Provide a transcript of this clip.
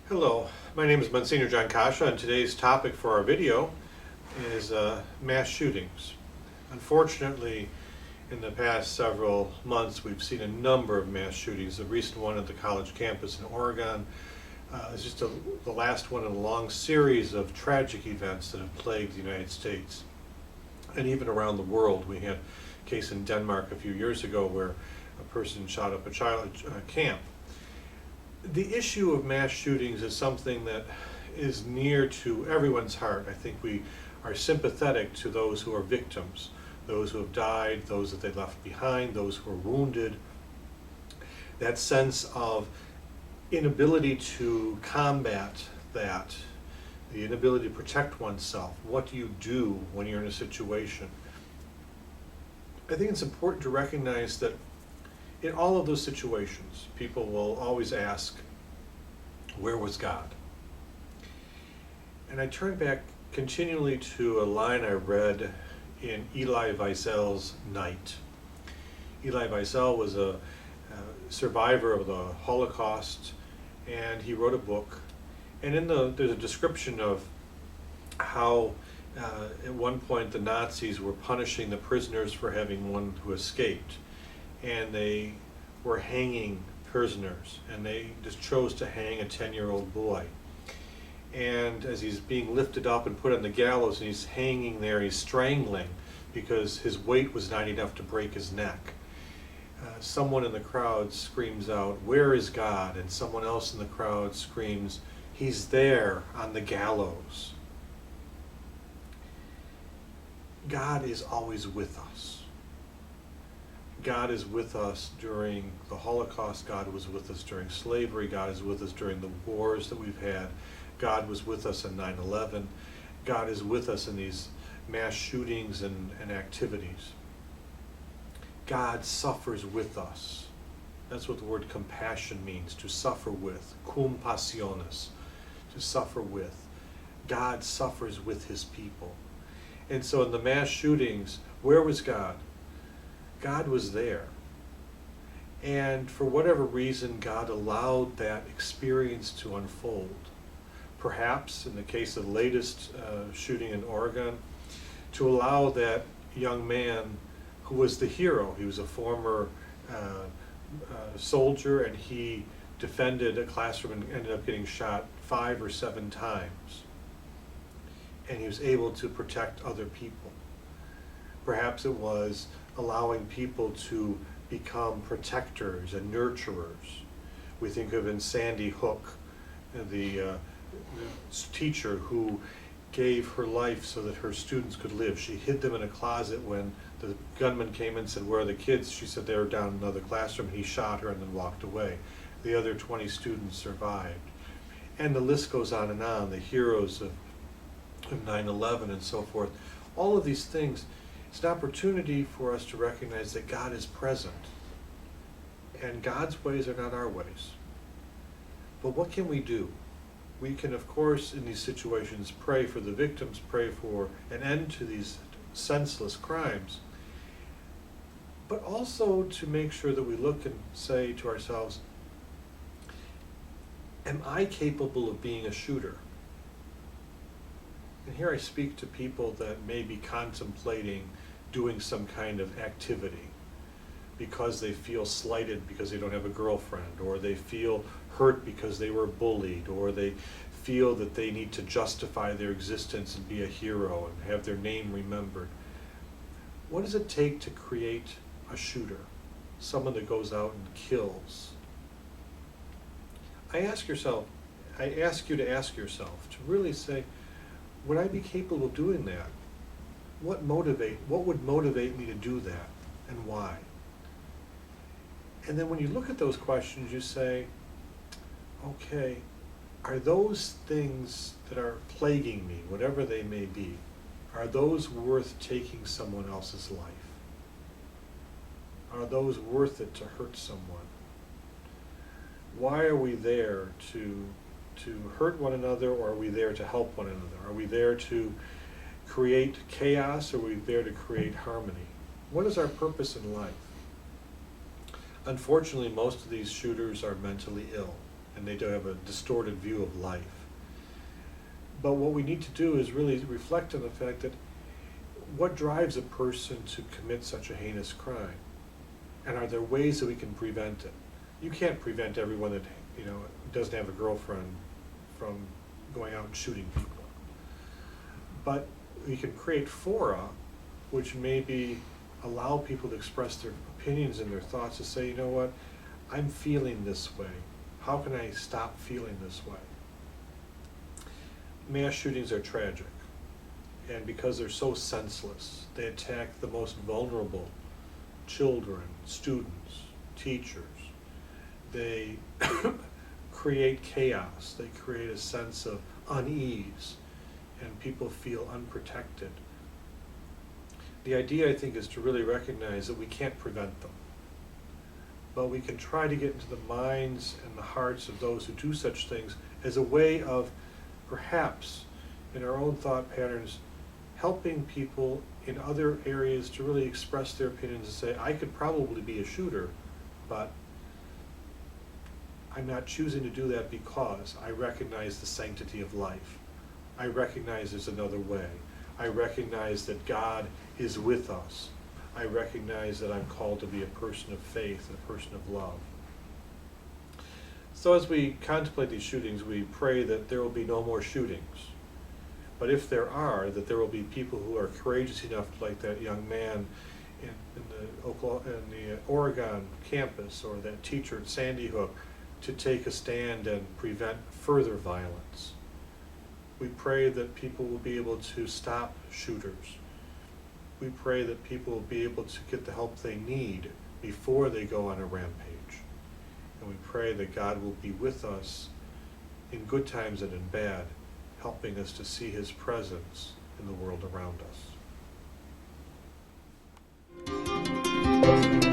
Hello, my name is Monsignor John Kasza, and today's topic for our video is mass shootings. Unfortunately, in the past several months, we've seen a number of mass shootings. The recent one at the college campus in Oregon is just the last one in a long series of tragic events that have plagued the United States and even around the world. We had a case in Denmark a few years ago where a person shot up a child camp. The issue of mass shootings is something that is near to everyone's heart. I think we are sympathetic to those who are victims, those who have died, those that they left behind, those who are wounded. That sense of inability to combat that, the inability to protect oneself. What do you do when you're in a situation? I think it's important to recognize that in all of those situations, people will always ask, where was God? And I turn back continually to a line I read in Elie Wiesel's Night. Elie Wiesel was a survivor of the Holocaust, and he wrote a book. And there's a description of how at one point the Nazis were punishing the prisoners for having one who escaped. And they were hanging prisoners, and they just chose to hang a 10-year-old boy. And as he's being lifted up and put on the gallows and he's hanging there, he's strangling because his weight was not enough to break his neck. Someone in the crowd screams out, "Where is God?" And someone else in the crowd screams, "He's there on the gallows." God is always with us. God is with us during the Holocaust. God was with us during slavery. God is with us during the wars that we've had. God was with us in 9/11. God is with us in these mass shootings and activities. God suffers with us. That's what the word compassion means, to suffer with. Cum passionis, to suffer with. God suffers with his people. And so in the mass shootings, where was God? God was there. And for whatever reason, God allowed that experience to unfold. Perhaps, in the case of the latest shooting in Oregon, to allow that young man who was the hero. He was a former soldier, and he defended a classroom and ended up getting shot 5 or 7 times. And he was able to protect other people. Perhaps it was allowing people to become protectors and nurturers. We think of in Sandy Hook, the teacher who gave her life so that her students could live. She hid them in a closet. When the gunman came in and said, "Where are the kids?" She said they were down in another classroom. He shot her and then walked away. The other 20 students survived. And the list goes on and on, the heroes of 9/11 and so forth. All of these things, it's an opportunity for us to recognize that God is present. And God's ways are not our ways. But what can we do? We can, of course, in these situations, pray for the victims, pray for an end to these senseless crimes, but also to make sure that we look and say to ourselves, am I capable of being a shooter? And here I speak to people that may be contemplating doing some kind of activity because they feel slighted because they don't have a girlfriend, or they feel hurt because they were bullied, or they feel that they need to justify their existence and be a hero and have their name remembered. What does it take to create a shooter, someone that goes out and kills? I ask you to ask yourself, to really say, would I be capable of doing that? What would motivate me to do that, and why? And then when you look at those questions, you say, okay, are those things that are plaguing me, whatever they may be, Are those worth taking someone else's life? Are those worth it to hurt someone? Why are we there to hurt one another, or are we there to help one another? Are we there to create chaos, or are we there to create harmony? What is our purpose in life? Unfortunately, most of these shooters are mentally ill, and they do have a distorted view of life. But what we need to do is really reflect on the fact that what drives a person to commit such a heinous crime? And are there ways that we can prevent it? You can't prevent everyone that doesn't have a girlfriend from going out and shooting people. But we can create fora which maybe allow people to express their opinions and their thoughts, to say, you know what, I'm feeling this way. How can I stop feeling this way? Mass shootings are tragic, and because they're so senseless, they attack the most vulnerable: children, students, teachers. They create chaos, they create a sense of unease, and people feel unprotected. The idea, I think, is to really recognize that we can't prevent them, but we can try to get into the minds and the hearts of those who do such things as a way of, perhaps, in our own thought patterns, helping people in other areas to really express their opinions and say, I could probably be a shooter, but I'm not choosing to do that because I recognize the sanctity of life. I recognize there's another way. I recognize that God is with us. I recognize that I'm called to be a person of faith and a person of love. So as we contemplate these shootings, we pray that there will be no more shootings. But if there are, that there will be people who are courageous enough, like that young man in the Oregon campus, or that teacher at Sandy Hook, to take a stand and prevent further violence. We pray that people will be able to stop shooters. We pray that people will be able to get the help they need before they go on a rampage. And we pray that God will be with us in good times and in bad, helping us to see His presence in the world around us.